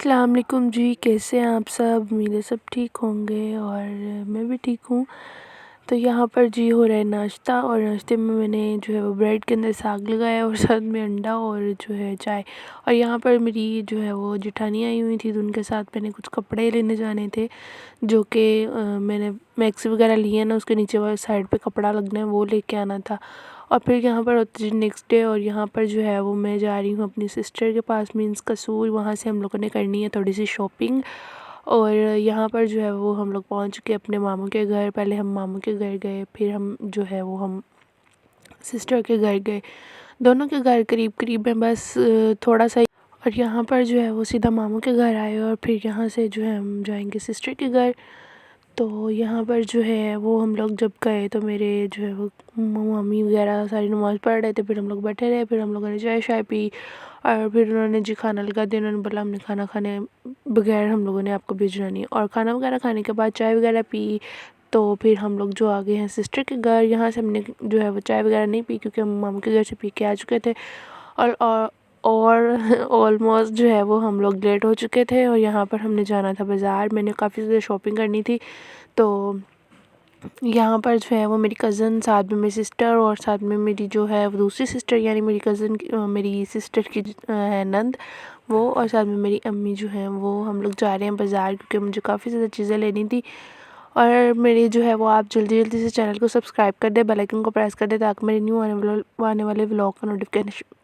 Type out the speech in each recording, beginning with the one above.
अस्सलाम वालेकुम जी, कैसे हैं आप सब। मेरे सब ठीक होंगे और मैं भी ठीक हूँ। तो यहाँ पर जी हो रहा है नाश्ता, और नाश्ते में मैंने जो है वो ब्रेड के अंदर साग लगाया और साथ में अंडा और जो है चाय। और यहाँ पर मेरी जो है वो जेठानी आई हुई थी, तो उनके साथ मैंने कुछ कपड़े लेने जाने थे, जो कि मैंने मैक्सी वगैरह लिए हैं ना, उसके नीचे वाले साइड पे कपड़ा लगना है, वो लेके आना था। और फिर यहाँ पर होती जी नेक्स्ट डे, और यहाँ पर जो है वो मैं जा रही हूँ अपनी सिस्टर के पास, मीन्स कसूर। वहाँ से हम लोगों ने करनी है थोड़ी सी शॉपिंग। और यहाँ पर जो है वो हम लोग पहुँच के अपने मामू के घर, पहले हम मामू के घर गए, फिर हम जो है वो हम सिस्टर के घर गए। दोनों के घर करीब करीब है, बस थोड़ा सा। और यहाँ पर जो है वो सीधा मामू के घर आए, और फिर यहाँ से जो है हम जाएंगे सिस्टर के घर। तो यहाँ पर जो है वो हम लोग जब गए, तो मेरे जो है वो मम्मी वगैरह सारी नमाज़ पढ़ रहे थे, फिर हम लोग बैठे रहे, फिर हम लोगों ने चाय शाय पी। और फिर उन्होंने जी खाना लगा दिया। उन्होंने बोला हमने खाना खाने बगैर हम लोगों ने आपको भेजना नहीं। और खाना वगैरह खाने के बाद चाय वगैरह पी। तो फिर हम लोग जो आ गए हैं सिस्टर के घर। यहाँ से हमने जो है वो चाय वगैरह नहीं पी, क्योंकि हम मामू के घर से पी के आ चुके थे। और ऑलमोस्ट जो है वो हम लोग लेट हो चुके थे, और यहाँ पर हमने जाना था बाज़ार। मैंने काफ़ी ज़्यादा शॉपिंग करनी थी। तो यहाँ पर जो है वो मेरी कज़न, साथ में मेरी सिस्टर, और साथ में मेरी जो है वो दूसरी सिस्टर, यानी मेरी कज़न मेरी सिस्टर की है नंद, वो, और साथ में मेरी अम्मी जो हैं वो, हम लोग जा रहे हैं बाज़ार, क्योंकि मुझे काफ़ी ज़्यादा चीज़ें लेनी थी। और मेरी जो है वो आप जल्दी जल्दी से चैनल को सब्सक्राइब कर दे, बेल आइकन को प्रेस कर दे, ताकि मेरे न्यू आने वाले व्लॉग का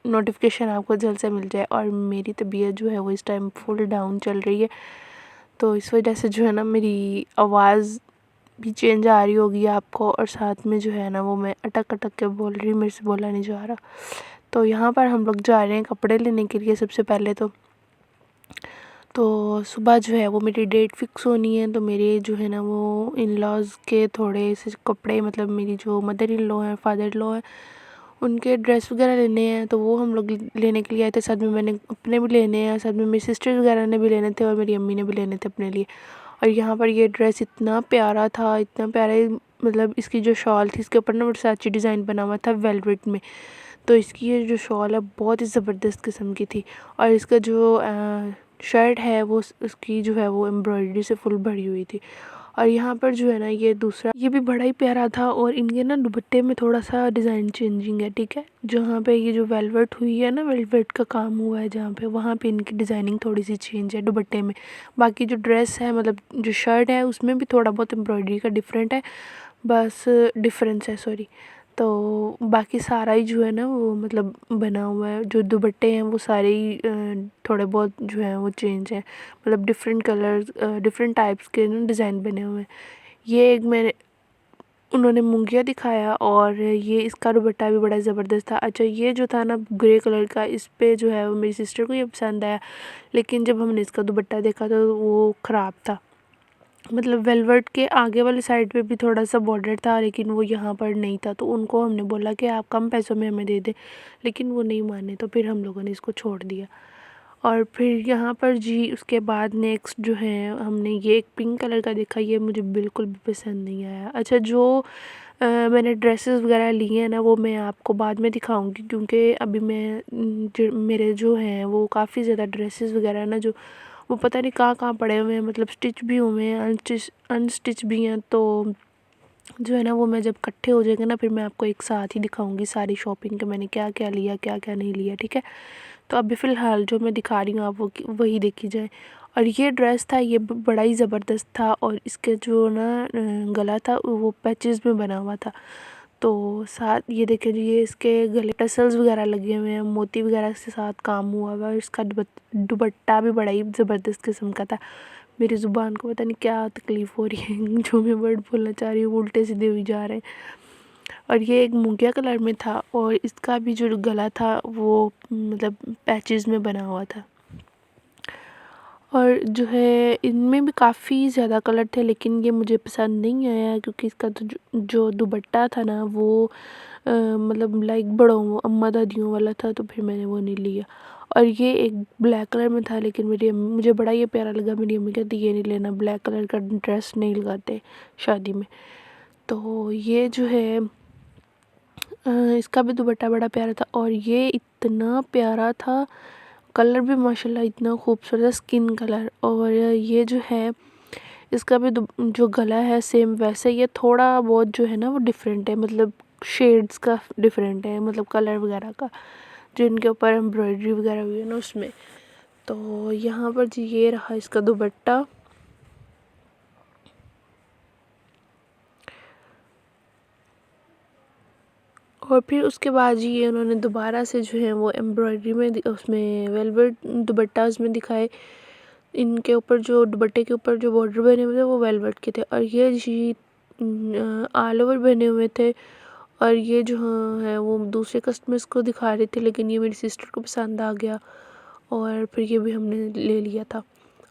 नोटिफिकेशन आपको जल्द से मिल जाए। और मेरी तबीयत जो है वो इस टाइम फुल डाउन चल रही है, तो इस वजह से जो है ना मेरी आवाज़ भी चेंज आ रही होगी आपको, और साथ में जो है ना वो मैं अटक अटक के बोल रही हूँ, मेरे से बोला नहीं जा रहा। तो यहाँ पर हम लोग जा रहे हैं कपड़े लेने के लिए। सबसे पहले तो सुबह जो है वो मेरी डेट फिक्स होनी है, तो मेरे जो है ना वो इन लॉज़ के थोड़े से कपड़े, मतलब मेरी जो मदर इन लॉ है, फादर इन लॉ है, उनके ड्रेस वगैरह लेने हैं, तो वो हम लोग लेने के लिए आए थे। साथ में मैंने अपने भी लेने हैं, साथ में मेरी सिस्टर वगैरह ने भी लेने थे, और मेरी अम्मी ने भी लेने थे अपने लिए। और यहाँ पर ये ड्रेस इतना प्यारा था, इतना प्यारा, मतलब इसकी जो शॉल थी, इसके ऊपर ना वर्साचे डिज़ाइन बना हुआ था वेलवेट में। तो इसकी ये जो शॉल है बहुत ही ज़बरदस्त किस्म की थी। और इसका जो शर्ट है वो उसकी जो है वो एम्ब्रॉयडरी से फुल भरी हुई थी। और यहाँ पर जो है ना ये दूसरा, ये भी बड़ा ही प्यारा था। और इनके ना दुपट्टे में थोड़ा सा डिज़ाइन चेंजिंग है, ठीक है। जहाँ पे ये जो वेलवेट हुई है ना, वेलवेट का काम हुआ है जहाँ पे, वहाँ पे इनकी डिज़ाइनिंग थोड़ी सी चेंज है दुपट्टे में। बाकी जो ड्रेस है, मतलब जो शर्ट है, उसमें भी थोड़ा बहुत एम्ब्रॉयडरी का डिफरेंट है, बस डिफरेंस है, सॉरी। तो बाकी सारा ही जो है ना वो मतलब बना हुआ है। जो दुपट्टे हैं वो सारे ही थोड़े बहुत जो है वो चेंज है, मतलब डिफरेंट कलर्स, डिफरेंट टाइप्स के ना डिज़ाइन बने हुए हैं। ये एक मैंने उन्होंने मुंगिया दिखाया, और ये इसका दुपट्टा भी बड़ा ज़बरदस्त था। अच्छा, ये जो था ना ग्रे कलर का, इस पे जो है वो मेरी सिस्टर को ये पसंद आया, लेकिन जब हमने इसका दुपट्टा देखा तो वो ख़राब था। मतलब वेलवेट के आगे वाले साइड पे भी थोड़ा सा बॉर्डर था, लेकिन वो यहाँ पर नहीं था। तो उनको हमने बोला कि आप कम पैसों में हमें दे दें, लेकिन वो नहीं माने, तो फिर हम लोगों ने इसको छोड़ दिया। और फिर यहाँ पर जी उसके बाद नेक्स्ट जो है हमने ये एक पिंक कलर का देखा, ये मुझे बिल्कुल भी पसंद नहीं आया। अच्छा, जो मैंने ड्रेसेस वगैरह लिए हैं ना, वो मैं आपको बाद में दिखाऊंगी, क्योंकि अभी मैं मेरे जो हैं वो काफ़ी ज़्यादा ड्रेसेस वगैरह ना, जो वो पता नहीं कहाँ कहाँ पड़े हुए हैं, मतलब स्टिच भी हुए हैं, अनस्टिच भी हैं। तो जो है ना वो मैं जब इकट्ठे हो जाएंगे ना, फिर मैं आपको एक साथ ही दिखाऊंगी सारी शॉपिंग के मैंने क्या क्या लिया, क्या क्या नहीं लिया, ठीक है। तो अभी फ़िलहाल जो मैं दिखा रही हूँ आप वो वही देखी जाए। और ये ड्रेस था, ये बड़ा ही ज़बरदस्त था, और इसके जो ना गला था वो पैचेस में बना हुआ था। तो साथ ये देखें जी, ये इसके गले टसल्स वगैरह लगे हुए हैं, मोती वगैरह के साथ काम हुआ हुआ है। और इसका दुपट्टा भी बड़ा ही ज़बरदस्त किस्म का था। मेरी ज़ुबान को पता नहीं क्या तकलीफ़ हो रही है जो मैं वर्ड बोलना चाह रही हूँ उल्टे सीधे हुई जा रहे हैं। और ये एक मूंगिया कलर में था, और इसका भी जो गला था वो मतलब पैचेस में बना हुआ था। और जो है इनमें भी काफ़ी ज़्यादा कलर थे, लेकिन ये मुझे पसंद नहीं आया, क्योंकि इसका तो जो दुपट्टा था ना वो मतलब लाइक बड़ों अम्मा दादियों वाला था, तो फिर मैंने वो नहीं लिया। और ये एक ब्लैक कलर में था, लेकिन मेरी अम्मी, मुझे बड़ा ये प्यारा लगा, मेरी अम्मी कहती ये नहीं लेना, ब्लैक कलर का ड्रेस नहीं लगाते शादी में। तो ये जो है इसका भी दुपट्टा बड़ा प्यारा था, और ये इतना प्यारा था, कलर भी माशाल्लाह इतना खूबसूरत स्किन कलर। और ये जो है इसका भी जो गला है सेम वैसे ही है, थोड़ा बहुत जो है ना वो डिफरेंट है, मतलब शेड्स का डिफरेंट है, मतलब कलर वगैरह का जो इनके ऊपर एम्ब्रॉयडरी वगैरह हुई है ना उसमें। तो यहाँ पर जी ये रहा इसका दुपट्टा। और फिर उसके बाद जी ये उन्होंने दोबारा से जो है वो एम्ब्रॉयडरी में उसमें वेलवेट दुपट्टाज में दिखाए। इनके ऊपर जो दुपट्टे के ऊपर जो बॉर्डर बने हुए थे वो वेलवेट के थे, और ये जी ऑल ओवर बने हुए थे। और ये जो है वो दूसरे कस्टमर्स को दिखा रहे थे, लेकिन ये मेरी सिस्टर को पसंद आ गया और फिर ये भी हमने ले लिया था।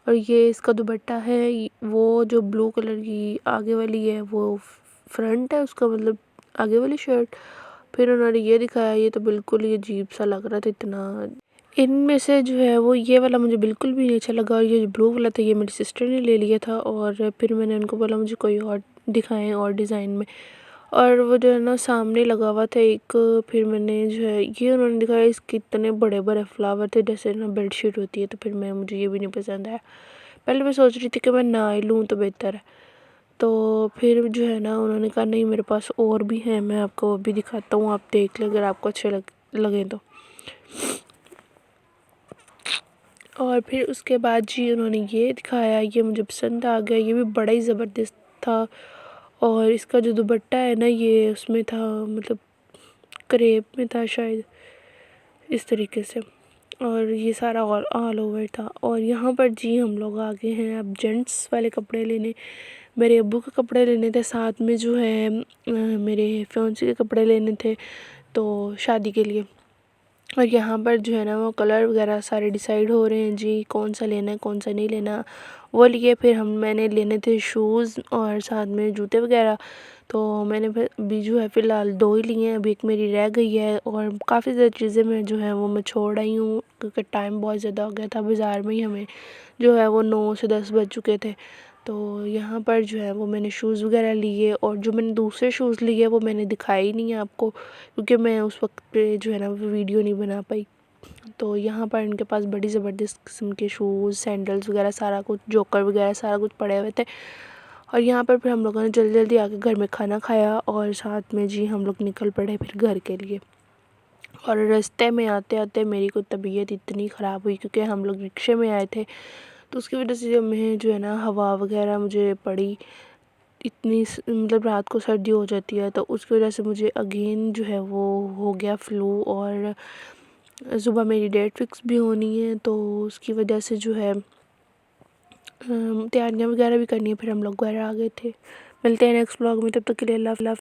और ये इसका दुपट्टा है, वो जो ब्लू कलर की आगे वाली है वो फ्रंट है उसका, मतलब आगे वाली शर्ट। फिर उन्होंने ये दिखाया, ये तो बिल्कुल ही अजीब सा लग रहा था इतना। इनमें से जो है वो ये वाला मुझे बिल्कुल भी नहीं अच्छा लगा, और ये जो ब्लू वाला था ये मेरी सिस्टर ने ले लिया था। और फिर मैंने उनको बोला मुझे कोई और दिखाएं और डिज़ाइन में, और वो जो है ना सामने लगा हुआ था एक। फिर मैंने जो है ये उन्होंने दिखाया, इसके इतने बड़े बड़े फ्लावर थे जैसे ना बेडशीट होती है। तो फिर मुझे ये भी नहीं पसंद आया। पहले मैं सोच रही थी कि मैं ना ही लूँ तो बेहतर है। तो फिर जो है ना उन्होंने कहा नहीं मेरे पास और भी हैं, मैं आपको वो भी दिखाता हूँ, आप देख लें अगर आपको अच्छे लगें तो। और फिर उसके बाद जी उन्होंने ये दिखाया, ये मुझे पसंद आ गया, ये भी बड़ा ही ज़बरदस्त था। और इसका जो दुपट्टा है ना ये उसमें था, मतलब क्रेप में था शायद, इस तरीके से। और ये सारा ऑल ओवर था। और यहाँ पर जी हम लोग आ गए हैं अब जेंट्स वाले कपड़े लेने। मेरे अब्बू के कपड़े लेने थे, साथ में जो है मेरे फियांसे के कपड़े लेने थे तो शादी के लिए। और यहाँ पर जो है ना वो कलर वगैरह सारे डिसाइड हो रहे हैं जी, कौन सा लेना है कौन सा नहीं लेना वो लिए। फिर मैंने लेने थे शूज़ और साथ में जूते वगैरह। तो मैंने अभी जो है फ़िलहाल 2 ही लिए हैं, अभी एक मेरी रह गई है। और काफ़ी ज़्यादा चीज़ें मैं जो है वो मैं छोड़ आई हूँ, क्योंकि टाइम बहुत ज़्यादा हो गया था, बाज़ार में ही हमें जो है वो 9 से 10 बज चुके थे। तो यहाँ पर जो है वो मैंने शूज़ वगैरह लिए, और जो मैंने दूसरे शूज़ लिए वो मैंने दिखाए ही नहीं है आपको, क्योंकि मैं उस वक्त पे जो है ना वो वीडियो नहीं बना पाई। तो यहाँ पर इनके पास बड़ी ज़बरदस्त किस्म के शूज़ सैंडल्स वगैरह सारा कुछ, जोकर वगैरह सारा कुछ पड़े हुए थे। और यहाँ पर फिर हम लोगों ने जल्दी जल्दी आके घर में खाना खाया, और साथ में जी हम लोग निकल पड़े फिर घर के लिए। और रास्ते में आते आते मेरी को तबीयत इतनी ख़राब हुई, क्योंकि हम लोग रिक्शे में आए थे, तो उसकी वजह से जो मैं जो है ना हवा वगैरह मुझे पड़ी इतनी, मतलब रात को सर्दी हो जाती है तो उसकी वजह से मुझे अगेन जो है वो हो गया फ्लू। और सुबह मेरी डेट फिक्स भी होनी है, तो उसकी वजह से जो है तैयारियां वगैरह भी करनी है। फिर हम लोग घर आ गए थे। मिलते हैं नेक्स्ट व्लॉग में, तब तक के लिए अल्लाह हाफ़िज़।